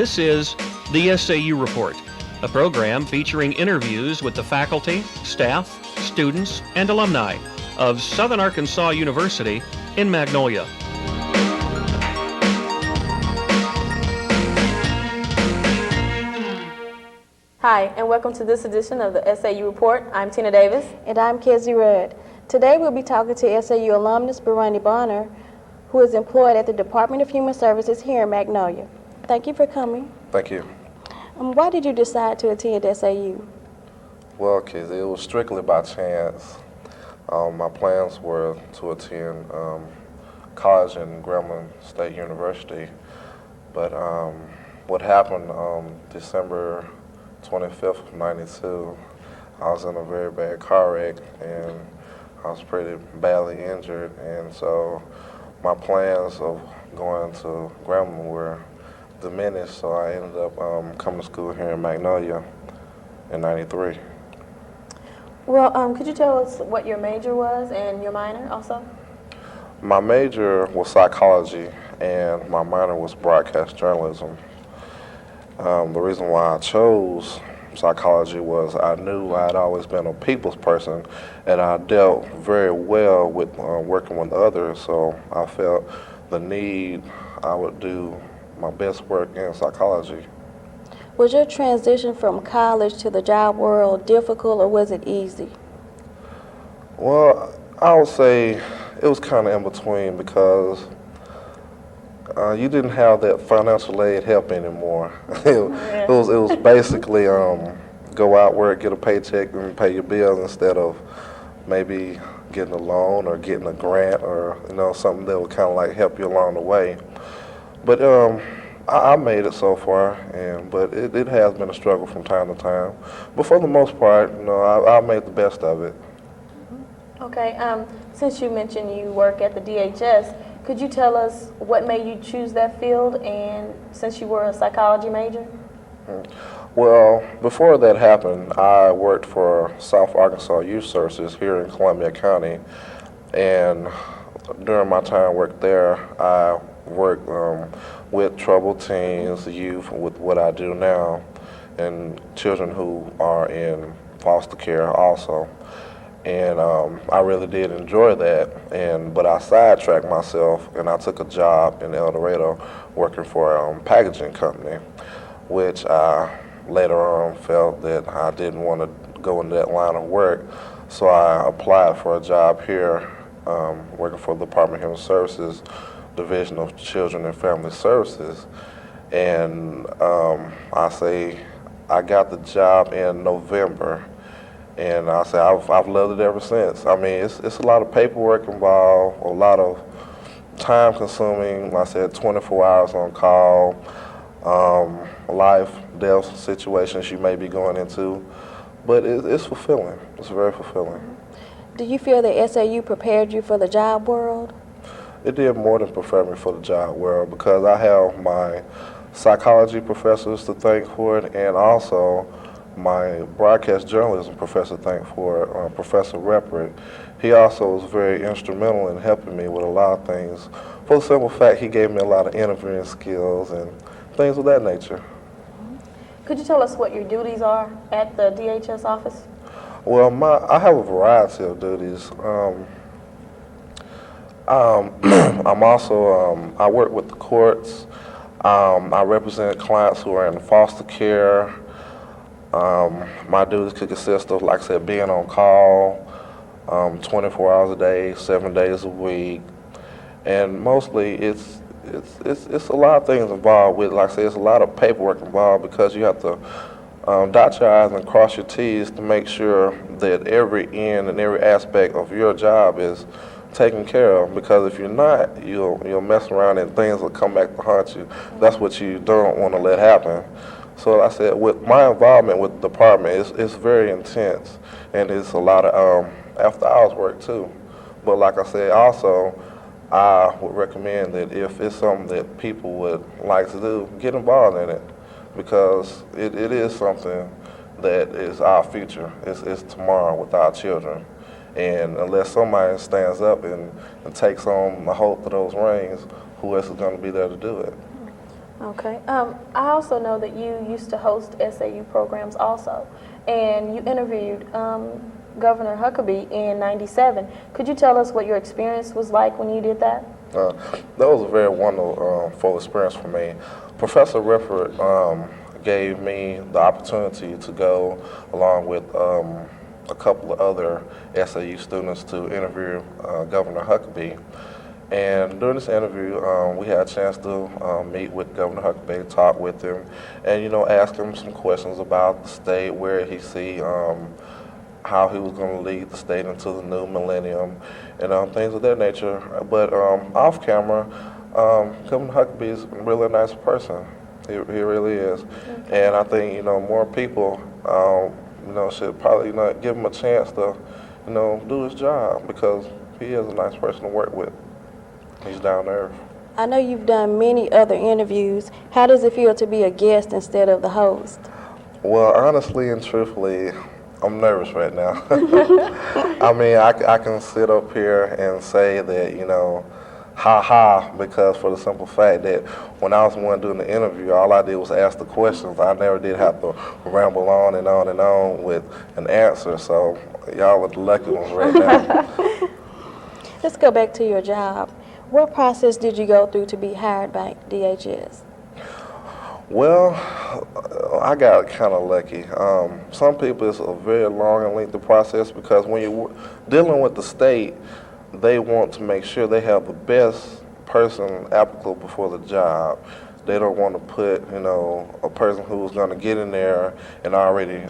This is the SAU Report, a program featuring interviews with the faculty, staff, students, and alumni of Southern Arkansas University in Magnolia. Hi, and welcome to this edition of the SAU Report. I'm Tina Davis. And I'm Kezzie. Today we'll be talking to SAU alumnus Bwerani, who is employed at the Department of Human Services here in Magnolia. Thank you for coming. Thank you. Why did you decide to attend SAU? Well, Kezzie, it was strictly by chance. My plans were to attend college in Grambling State University, but what happened December 25th of '92, I was in a very bad car wreck and I was pretty badly injured, and so my plans of going to Grambling were diminished, so I ended up coming to school here in Magnolia in '93. Well, could you tell us what your major was and your minor also? My major was psychology and my minor was broadcast journalism. The reason why I chose psychology was I knew I'd always been a people's person and I dealt very well with working with others, so I felt the need I would do my best work in psychology. Was your transition from college to the job world difficult, or was it easy? Well, I would say it was kind of in between because you didn't have that financial aid help anymore. It was basically go out, work, get a paycheck, and pay your bills instead of maybe getting a loan or getting a grant or something that would kind of like help you along the way. But I made it so far, but it has been a struggle from time to time. But for the most part, I made the best of it. Okay, since you mentioned you work at the DHS, could you tell us what made you choose that field, and since you were a psychology major? Well, before that happened, I worked for South Arkansas Youth Services here in Columbia County, and during my time work there, I worked with troubled teens, youth, with what I do now, and children who are in foster care also. And I really did enjoy that, but I sidetracked myself and I took a job in El Dorado working for a packaging company, which I later on felt that I didn't want to go into that line of work. So I applied for a job here working for the Department of Human Services, Division of Children and Family Services. And I got the job in November. And I've loved it ever since. I mean, it's a lot of paperwork involved, a lot of time consuming. Like I said, 24 hours on call, life, death situations you may be going into. But it's fulfilling. It's very fulfilling. Do you feel that SAU prepared you for the job world? It did more than prepare me for the job world because I have my psychology professors to thank for it, and also my broadcast journalism professor to thank for it, Professor Reprit. He also was very instrumental in helping me with a lot of things. For the simple fact, he gave me a lot of interviewing skills and things of that nature. Could you tell us what your duties are at the DHS office? Well, I have a variety of duties. I'm also, I work with the courts. I represent clients who are in foster care. My duties could consist of, like I said, being on call 24 hours a day, 7 days a week. And mostly it's a lot of things involved with, like I said, it's a lot of paperwork involved because you have to dot your I's and cross your T's to make sure that every end and every aspect of your job is taken care of, because if you're not, you'll mess around and things will come back to haunt you. That's what you don't want to let happen. So like I said, with my involvement with the department, it's very intense, and it's a lot of after hours work too. But like I said, also, I would recommend that if it's something that people would like to do, get involved in it, because it is something that is our future. It's tomorrow with our children. And unless somebody stands up and takes on the hope of those reins, who else is going to be there to do it? Okay. I also know that you used to host SAU programs also, and you interviewed Governor Huckabee in '97. Could you tell us what your experience was like when you did that? That was a very wonderful full experience for me. Professor Rifford gave me the opportunity to go along with a couple of other SAU students to interview Governor Huckabee. And during this interview, we had a chance to meet with Governor Huckabee, talk with him, and ask him some questions about the state, where he see how he was going to lead the state into the new millennium, and things of that nature. But off camera, Governor Huckabee is really a nice person. He really is, and I think more people should probably give him a chance to do his job, because he is a nice person to work with. He's down to earth. I know you've done many other interviews. How does it feel to be a guest instead of the host? Well, honestly and truthfully, I'm nervous right now. I mean, I can sit up here and say that, ha ha, because for the simple fact that when I was the one doing the interview, all I did was ask the questions. I never did have to ramble on and on and on with an answer. So y'all are the lucky ones right now. Let's go back to your job. What process did you go through to be hired by DHS? Well, I got kind of lucky. Some people, it's a very long and lengthy process, because when you're dealing with the state, they want to make sure they have the best person applicable for the job. They don't want to put, a person who's going to get in there and already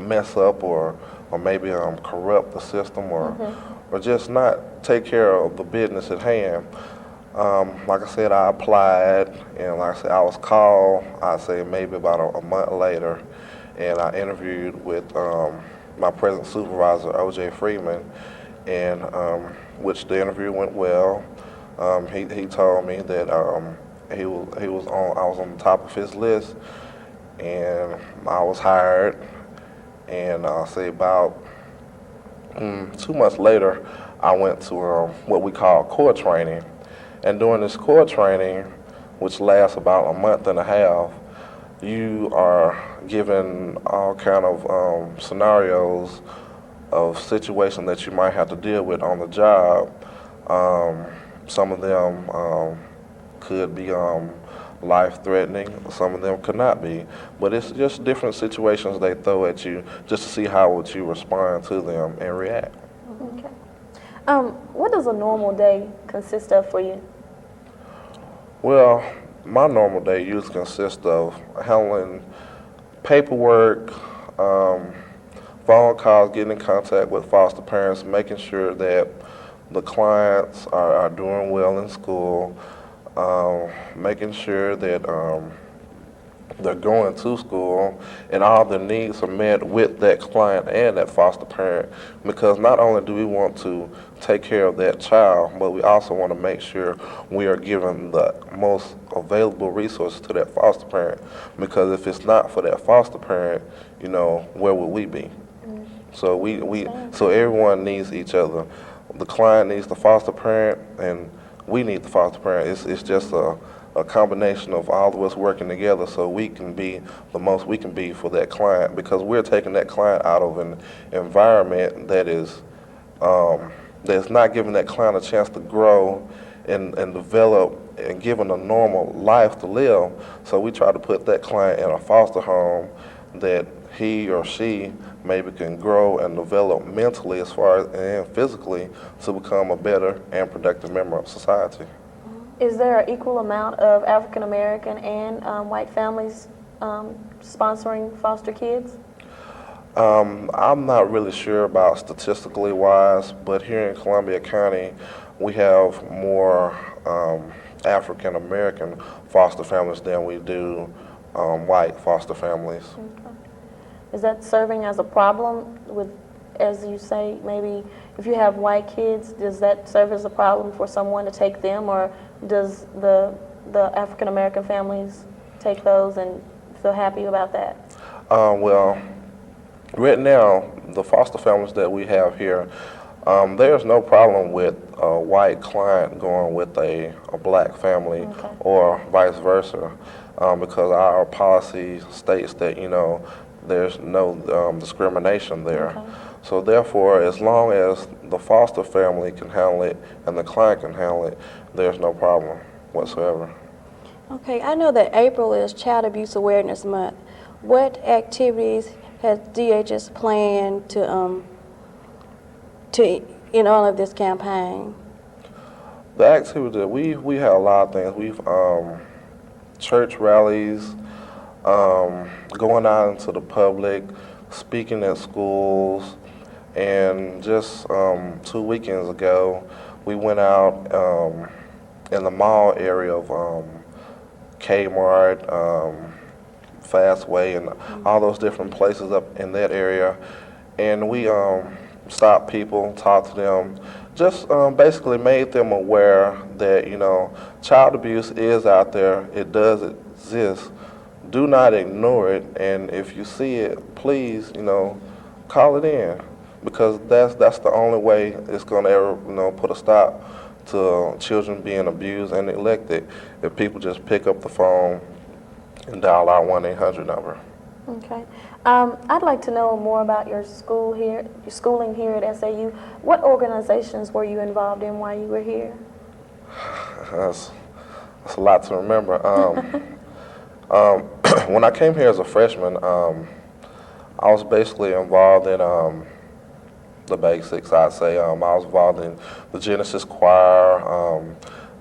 mess up or maybe corrupt the system or just not take care of the business at hand. Like I said, I applied, and like I said, I was called, I'd say maybe about a month later, and I interviewed with my present supervisor, O.J. Freeman, and which the interview went well. He told me that I was on the top of his list, and I was hired, and I'll say about 2 months later, I went to what we call core training. And during this core training, which lasts about a month and a half, you are given all kind of scenarios of situations that you might have to deal with on the job. Some of them could be life-threatening, some of them could not be. But it's just different situations they throw at you just to see how would you respond to them and react. Okay. What does a normal day consist of for you? Well, my normal day usually consists of handling paperwork, phone calls, getting in contact with foster parents, making sure that the clients are doing well in school, making sure that they're going to school and all their needs are met with that client and that foster parent, because not only do we want to take care of that child, but we also want to make sure we are giving the most available resources to that foster parent, because if it's not for that foster parent, where would we be? So so everyone needs each other. The client needs the foster parent, and we need the foster parent. It's just a combination of all of us working together so we can be the most we can be for that client, because we're taking that client out of an environment that is that's not giving that client a chance to grow and develop and given a normal life to live. So we try to put that client in a foster home that he or she maybe can grow and develop mentally as far as and physically to become a better and productive member of society. Is there an equal amount of African American and white families sponsoring foster kids? I'm not really sure about statistically wise, but here in Columbia County, we have more African American foster families than we do white foster families. Okay. Is that serving as a problem with, as you say, maybe if you have white kids, does that serve as a problem for someone to take them, or does the African American families take those and feel happy about that? Well, right now, the foster families that we have here, There's no problem with a white client going with a black family Okay. or vice versa, because our policy states that, there's no discrimination there. Okay. So therefore, as long as the foster family can handle it and the client can handle it, there's no problem whatsoever. Okay, I know that April is Child Abuse Awareness Month. What activities has DHS planned to in all of this campaign? The activity that we have a lot of things. We've church rallies, going out into the public, speaking at schools, and just 2 weekends ago, we went out in the mall area of Kmart, Fastway, and all those different places up in that area, and we stopped people, talked to them, just basically made them aware that, child abuse is out there, it does exist. Do not ignore it, and if you see it, please, call it in, because that's the only way it's going to ever, put a stop to children being abused and neglected, if people just pick up the phone and dial our 1-800 number. Okay. I'd like to know more about your schooling here at SAU. What organizations were you involved in while you were here? That's a lot to remember. When I came here as a freshman, I was basically involved in the basics, I'd say. I was involved in the Genesis Choir,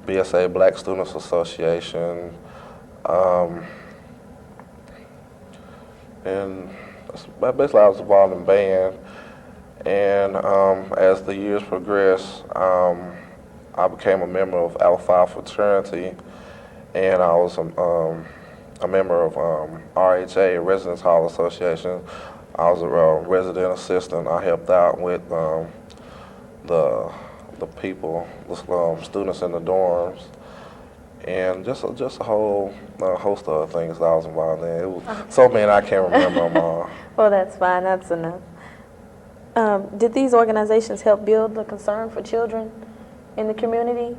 BSA, Black Students Association, and basically I was involved in band. And as the years progressed, I became a member of Alpha Phi fraternity, and I was a member of RHA, Residence Hall Association. I was a resident assistant. I helped out with the people, the students in the dorms, and just a whole host of things that I was involved in. It was so many I can't remember them all. Well, that's fine. That's enough. Did these organizations help build the concern for children in the community,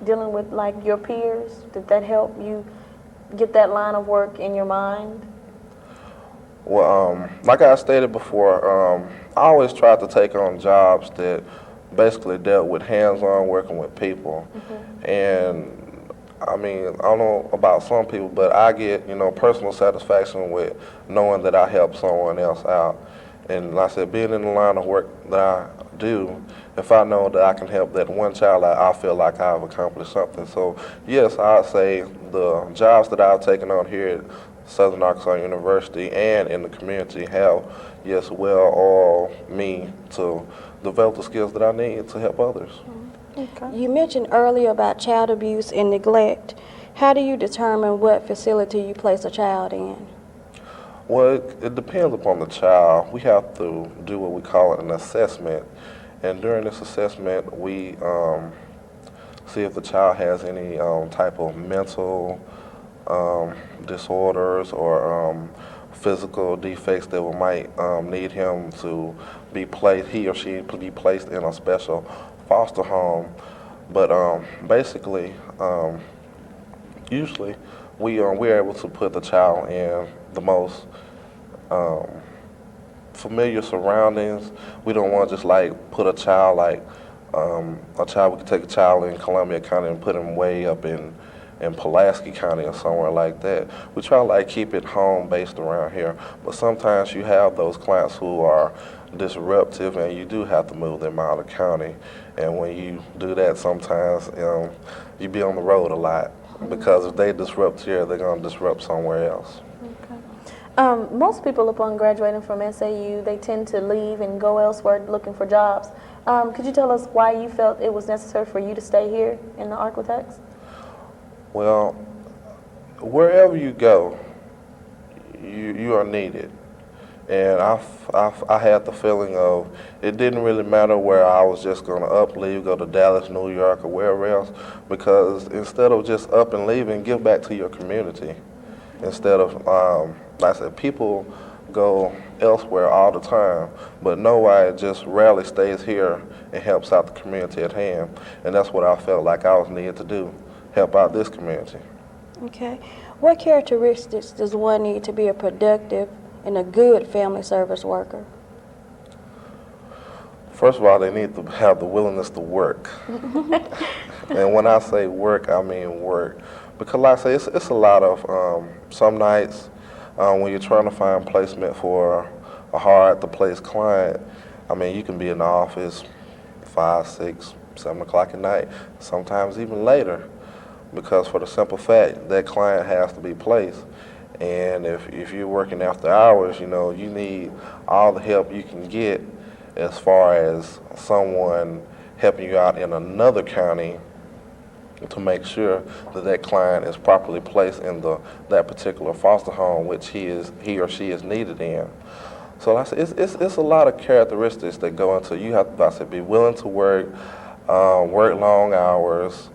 dealing with like your peers? Did that help you get that line of work in your mind? Well, like I stated before, I always tried to take on jobs that basically dealt with hands-on working with people. And I mean, I don't know about some people, but I get, personal satisfaction with knowing that I helped someone else out. And like I said, being in the line of work that I do, if I know that I can help that one child, I feel like I've accomplished something. So yes, I'd say the jobs that I've taken on here at Southern Arkansas University and in the community have, yes, well me to develop the skills that I need to help others. Okay. You mentioned earlier about child abuse and neglect. How do you determine what facility you place a child in? Well, it depends upon the child. We have to do what we call an assessment, and during this assessment, we see if the child has any type of mental disorders or physical defects that might need him to be placed, he or she to be placed in a special foster home. But basically, usually we're able to put the child in the most familiar surroundings. We don't want to just like put a child we could take a child in Columbia County and put him way up in Pulaski County or somewhere like that. We try to like keep it home based around here, but sometimes you have those clients who are disruptive and you do have to move them out of county, and when you do that, sometimes you be on the road a lot, because if they disrupt here, they're going to disrupt somewhere else. Okay. Most people upon graduating from SAU, they tend to leave and go elsewhere looking for jobs. Could you tell us why you felt it was necessary for you to stay here in the Arklatex? Well, wherever you go, you are needed. And I had the feeling of it didn't really matter where I was just going to leave, go to Dallas, New York, or wherever else, because instead of just up and leaving, give back to your community. Instead of, like I said, people go elsewhere all the time, but nobody just rarely stays here and helps out the community at hand. And that's what I felt like I was needed to do, help out this community. Okay. What characteristics does one need to be a productive and a good family service worker? First of all, they need to have the willingness to work. And when I say work, I mean work. Because like I say, it's a lot of, some nights when you're trying to find placement for a hard-to-place client, I mean, you can be in the office 5, 6, 7 o'clock at night, sometimes even later, because for the simple fact that client has to be placed. And if you're working after hours, you know, you need all the help you can get as far as someone helping you out in another county to make sure that that client is properly placed in that particular foster home which he or she is needed in. So like I said, it's a lot of characteristics that go into it. You have to, like I said, be willing to work, work long hours,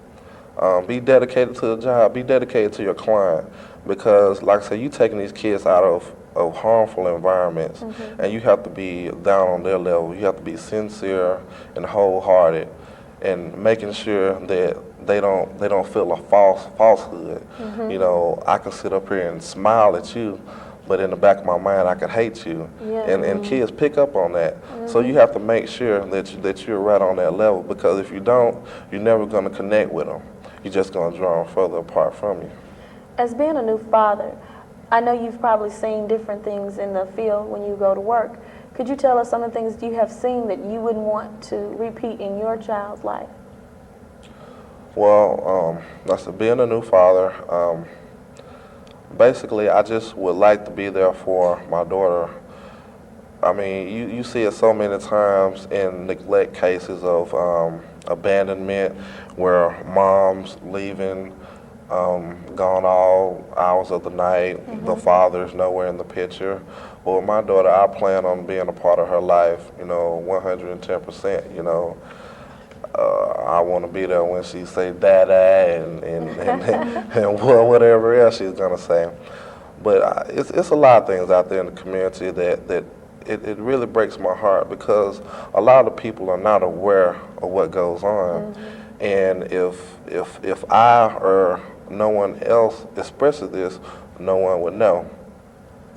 be dedicated to the job, be dedicated to your client, because like I said, you taking these kids out of harmful environments, and you have to be down on their level. You have to be sincere and wholehearted, and making sure that they don't feel a falsehood. You know, I can sit up here and smile at you, but in the back of my mind, I could hate you. Yeah. And kids pick up on that. So you have to make sure that you're right on that level, because if you don't, you're never going to connect with them. You're just going to draw them further apart from you. As being a new father, I know you've probably seen different things in the field when you go to work. Could you tell us some of the things you have seen that you wouldn't want to repeat in your child's life? Well, that's being a new father. Basically, I just would like to be there for my daughter. I mean, you see it so many times in neglect cases of abandonment, where mom's leaving, gone all hours of the night, the father's nowhere in the picture. Well, with my daughter, I plan on being a part of her life, you know, 110%, you know. I want to be there when she say dada and whatever else she's going to say. But it's a lot of things out there in the community that it really breaks my heart, because a lot of people are not aware of what goes on. And if I or no one else expresses this, no one would know.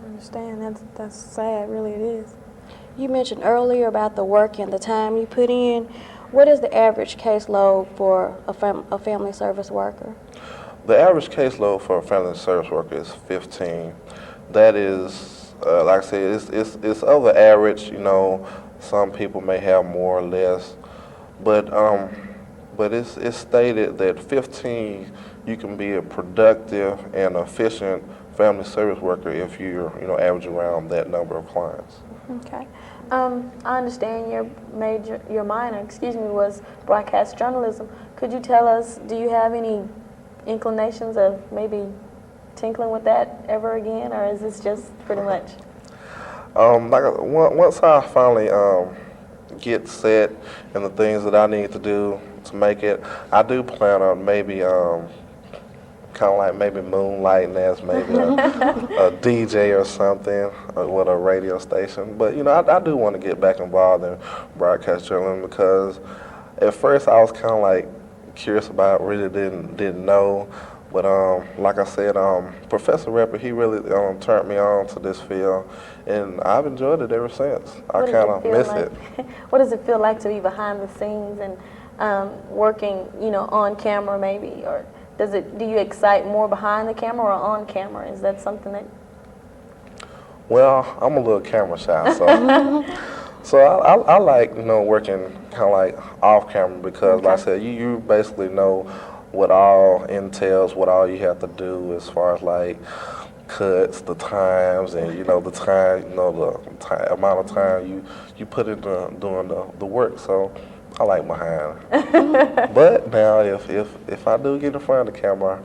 I understand. That's sad, really it is. You mentioned earlier about the work and the time you put in. What is the average caseload for a family service worker? The average caseload for a family service worker is 15. That is, like I said, it's of the average. You know, some people may have more or less, but it's stated that 15, you can be a productive and efficient family service worker if you're, you know, average around that number of clients. Okay. I understand your minor, was broadcast journalism. Could you tell us, do you have any inclinations of maybe tinkling with that ever again, or is this just pretty much? Once I finally get set in the things that I need to do to make it, I do plan on maybe kind of like maybe moonlighting as maybe a DJ or something with a radio station. But, you know, I do want to get back involved in broadcast journalism, because at first I was kind of like curious about it, really didn't know. But like I said, Professor Repper, he really turned me on to this field, and I've enjoyed it ever since. I kind of miss it. What does it feel like to be behind the scenes and working, you know, on camera maybe, or do you excite more behind the camera or on camera? Is that something that? Well, I'm a little camera shy, so I like, you know, working kind of like off camera, because like I said, you basically know what all entails, what all you have to do as far as like cuts, the times, and you know the time, you know the amount of time you put into doing the work. So I like behind. But now, if I do get in front of the camera,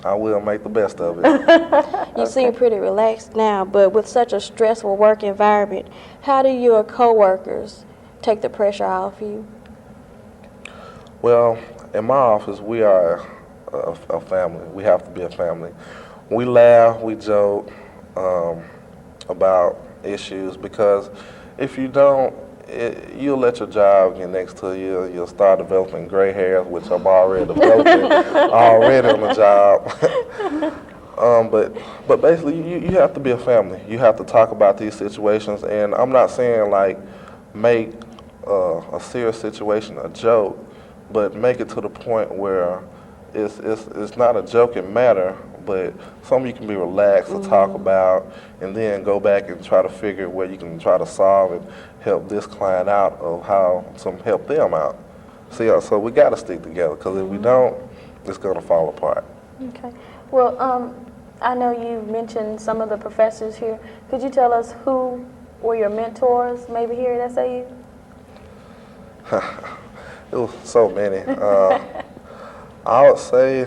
I will make the best of it. You seem pretty relaxed now, but with such a stressful work environment, how do your coworkers take the pressure off you? Well, in my office, we are a family. We have to be a family. We laugh, we joke about issues, because if you don't, you'll let your job get next to you. You'll start developing gray hairs, which I'm already developing already on the job. But basically, you have to be a family. You have to talk about these situations, and I'm not saying like make a serious situation a joke, but make it to the point where it's not a joking matter, but something you can be relaxed to talk about, and then go back and try to figure where you can try to solve and help this client out of how to help them out. See, so we got to stick together, because if we don't, it's going to fall apart. Okay. Well, I know you mentioned some of the professors here. Could you tell us who were your mentors, maybe here at SAU? It was so many. I would say,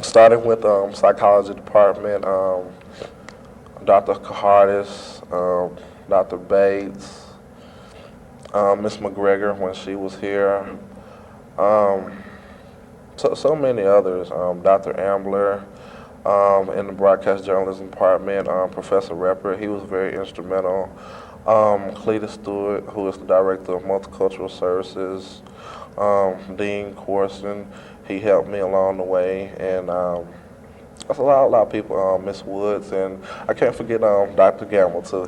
starting with psychology department, Dr. Cahardis, Dr. Bates, Miss McGregor when she was here, so many others, Dr. Ambler, in the broadcast journalism department, Professor Repper, he was very instrumental. Cletus Stewart, who is the director of multicultural services, Dean Corson, he helped me along the way, and that's a lot of people. Miss Woods, and I can't forget Dr. Gamble too.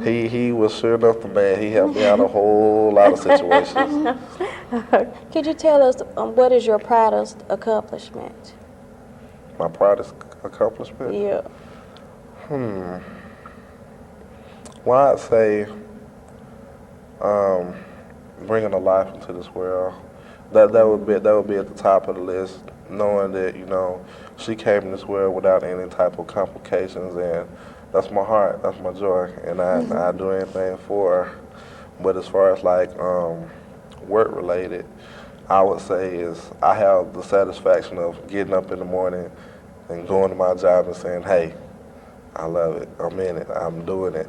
He was sure enough the man. He helped me out a whole lot of situations. Could you tell us what is your proudest accomplishment? My proudest accomplishment? Yeah. Well, I'd say bringing a life into this world. That would be at the top of the list. Knowing that she came in this world without any type of complications, and that's my heart, that's my joy, and I do anything for her. But as far as like work related, I would say is I have the satisfaction of getting up in the morning and going to my job and saying, hey, I love it, I'm in it, I'm doing it.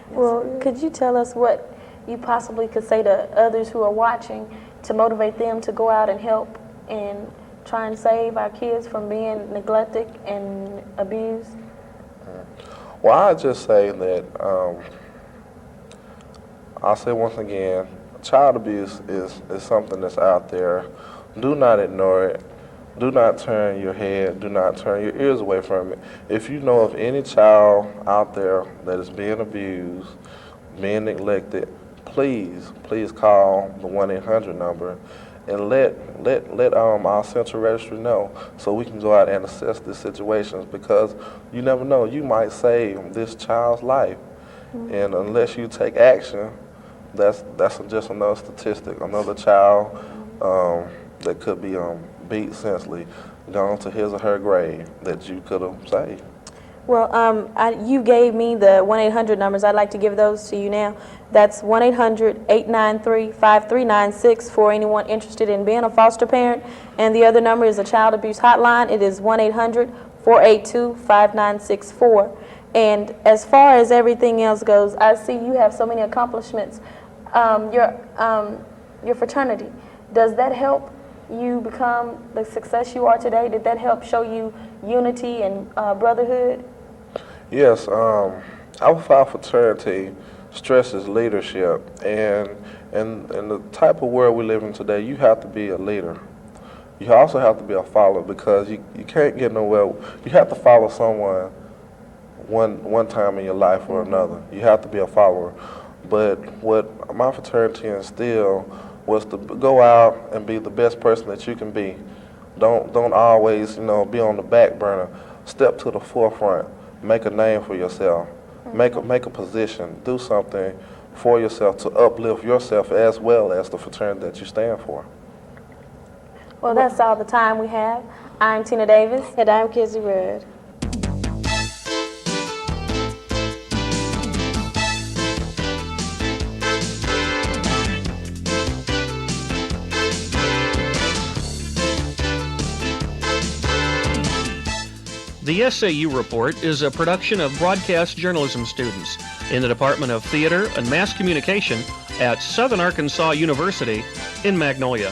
Well, could you tell us what you possibly could say to others who are watching to motivate them to go out and help and try and save our kids from being neglected and abused? Well, I'd just say that, I'll say once again, child abuse is something that's out there. Do not ignore it. Do not turn your head, do not turn your ears away from it. If you know of any child out there that is being abused, being neglected, please call the 1-800 number and let our central registry know, so we can go out and assess these situations, because you never know, you might save this child's life. And unless you take action, that's just another statistic, another child that could be beat senselessly, gone to his or her grave that you could have saved. Well, you gave me the 1-800 numbers. I'd like to give those to you now. That's 1-800-893-5396 for anyone interested in being a foster parent. And the other number is a child abuse hotline. It is 1-800-482-5964. And as far as everything else goes, I see you have so many accomplishments. Your fraternity, does that help you become the success you are today? Did that help show you unity and brotherhood? Yes, our fraternity stresses leadership, and in the type of world we live in today, you have to be a leader. You also have to be a follower, because you can't get nowhere. You have to follow someone one time in your life or another. You have to be a follower. But what my fraternity instilled was to go out and be the best person that you can be. Don't always, be on the back burner. Step to the forefront. Make a name for yourself. Make a position. Do something for yourself to uplift yourself as well as the fraternity that you stand for. Well, that's all the time we have. I'm Tina Davis. And I'm Kezzie Rudd. The SAU Report is a production of broadcast journalism students in the Department of Theater and Mass Communication at Southern Arkansas University in Magnolia.